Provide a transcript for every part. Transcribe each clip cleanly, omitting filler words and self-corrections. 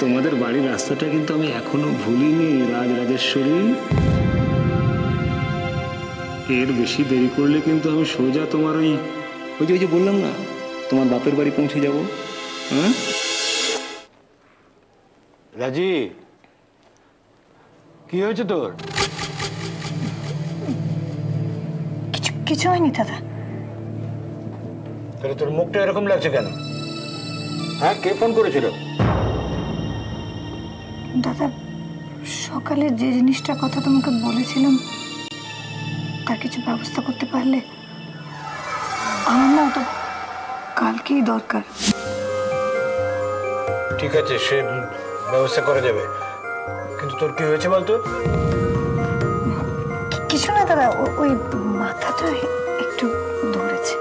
তোমাদের বাড়ির রাস্তাটা কিন্তু আমি এখনো ভুলিনি রাজরাজেশ্বরী। এর বেশি দেরি করলে কিন্তু আমি সোজা তোমার ওই যে বললাম না, তোমার বাপের বাড়ি পৌঁছে যাব। হ্যাঁ রাজি, কি হয়েছে তোর? কিছু হয়নি দাদা। তাহলে তোর মুখটা এরকম লাগছে কেন? হ্যাঁ, কে ফোন করেছিল? দাদা, সকালে যে জিনিসটার কথা তোমাকে বলেছিলাম তার কিছু ব্যবস্থা করতে পারলে। আমার না ওটা কালকেই দরকার। ঠিক আছে, সে ব্যবস্থা করা যাবে, কিন্তু তোর কি হয়েছে বলতো? কিছু না দাদা, ওই মাথাটা একটু ধরেছে।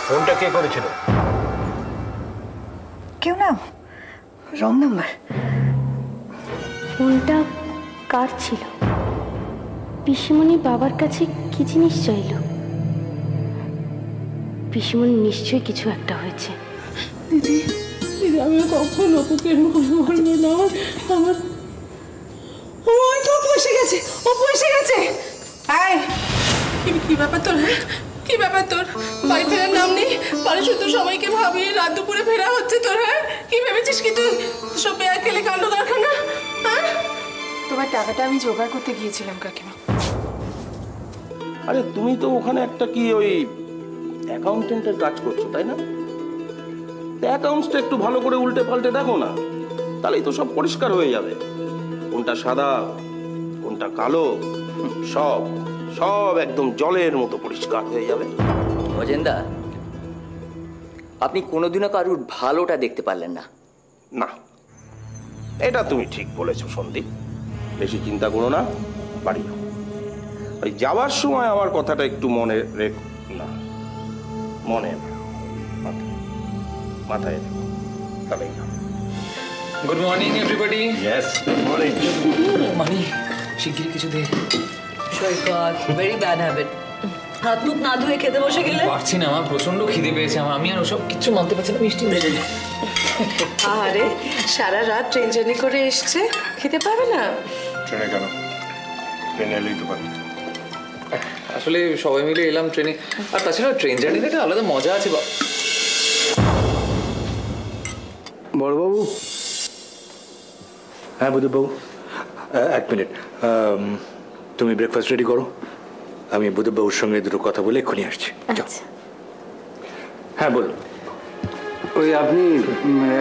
ফোনটা কে করেছিল? কেউ না, রং নাম্বার। ফোনটা কার ছিল? পিসিমণি বাবার কাছে কি জিনিস চাইল? পিসিমণি নিশ্চয়ই কিছু একটা হয়েছে। দিদি দিদি, আমি কখন অপুকে এরকম বলবো না। আমার অপু এসে গেছে, অপু এসে গেছে। কি ব্যাপার তোর? হ্যাঁ, কি ব্যাপার তোর? বাড়ি ফেরার নাম নেই, বাড়ি শুধু সবাইকে ভাবিয়ে রাত দুপুরে ফেরা হচ্ছে তোর। হ্যাঁ, কি ভেবেছিস কি তুই? সব বেয়ার খেলে কাণ্ড কারখানা। হ্যাঁ, তোমার টাকাটা আমি জোগাড় করতে গিয়েছিলাম কাকিমা। আরে তুমি তো ওখানে একটা কি ওই অ্যাকাউন্টেন্টের কাজ করছো, তাই না? অ্যাকাউন্টসটা একটু ভালো করে উল্টে পাল্টে দেখো না, তাহলেই তো সব পরিষ্কার হয়ে যাবে। কোনটা সাদা কোনটা কালো সব সব একদম জলের মতো পরিষ্কার হয়ে যাবে। অজেন্দা, আপনি কোনোদিনও কারুর ভালোটা দেখতে পারলেন না। না, এটা তুমি ঠিক বলেছো সন্দীপ। বেশি চিন্তা করো না, বাড়ি যাও। ওই যাওয়ার সময় আমার কথাটা একটু মনে রেখো। না, মনে মাথায় রেখো, তাহলেই না। Good morning everybody. Yes, good morning. মানি শিগগিরই কিছু দে। Saikat, very bad habit. হাত মুখ না ধুয়ে খেতে বসে গেলে। পারছি না, আমার প্রচন্ড খিদে পেয়েছে। আমি আর ওসব কিছু মানতে পারছি না। মিষ্টি মেরে আরে সারা রাত ট্রেন জার্নি করে এসছে, খেতে পারবে না? ট্রেনে কেন? ট্রেনে এলেই তো পারি। আসলে সবাই মিলে এলাম ট্রেনে, আর তাছাড়া ট্রেন জার্নিতে একটা আলাদা মজা আছে। বড়বাবু। হ্যাঁ বুধবাবু, এক মিনিট। তুমি ব্রেকফাস্ট রেডি করো, আমি বুধবাবুর সঙ্গে দুটো কথা বলে এক্ষুনি আসছি। আচ্ছা। হ্যাঁ বলুন। ওই আপনি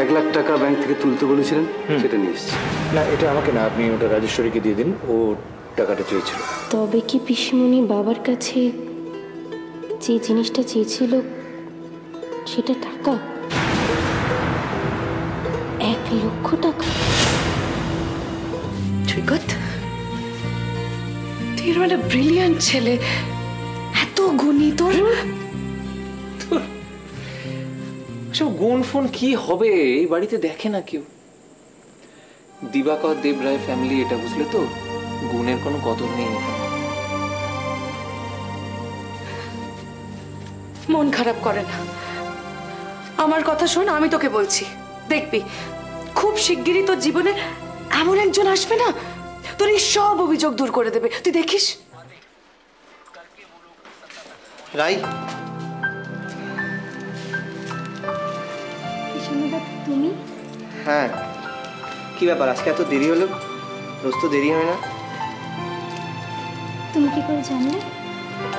1 লাখ টাকা ব্যাংক থেকে তুলতে বলেছিলেন, সেটা নিয়ে এসেছি। না, এটা আমাকে না, আপনি ওটা রাজেশ্বরীকে দিয়ে দিন, ও টাকাটা চেয়েছিল। তবে কি পিসিমণি বাবার কাছে যে জিনিসটা চেয়েছিল সেটা টাকা? 1 লক্ষ টাকা? সৈকত, তুই মানে ব্রিলিয়ান্ট ছেলে, এত গুণী তোর। সব গুণ ফোন কি হবে, এই বাড়িতে দেখে না কেউ। দিবাকর দেব রায় ফ্যামিলি এটা, বুঝলে তো? গুণের কোনো কদর নেই। মন খারাপ করে না, আমার কথা শোন, আমি তোকে বলছি। দেখবি খুব শিগগিরই তোর জীবনে এমন একজন আসবে না, তোর এই সব অভিযোগ দূর করে দেবে, তুই দেখিস। রাই, তুমি? হ্যাঁ, কি ব্যাপার আজকে এত দেরি হলো? রোজ তো দেরি হয় না। তুমি কি করে জানলে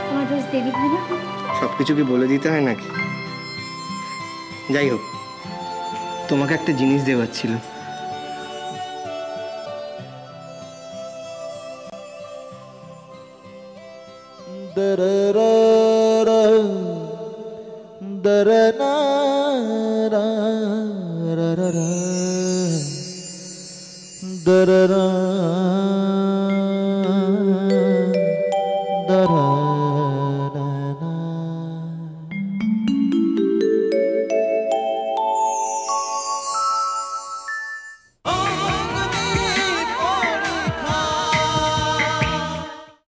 আমার রোজ দেরি হয় না? সবকিছু কি বলে দিতে হয় নাকি? যাই হোক, তোমাকে একটা জিনিস দেওয়ার ছিল। da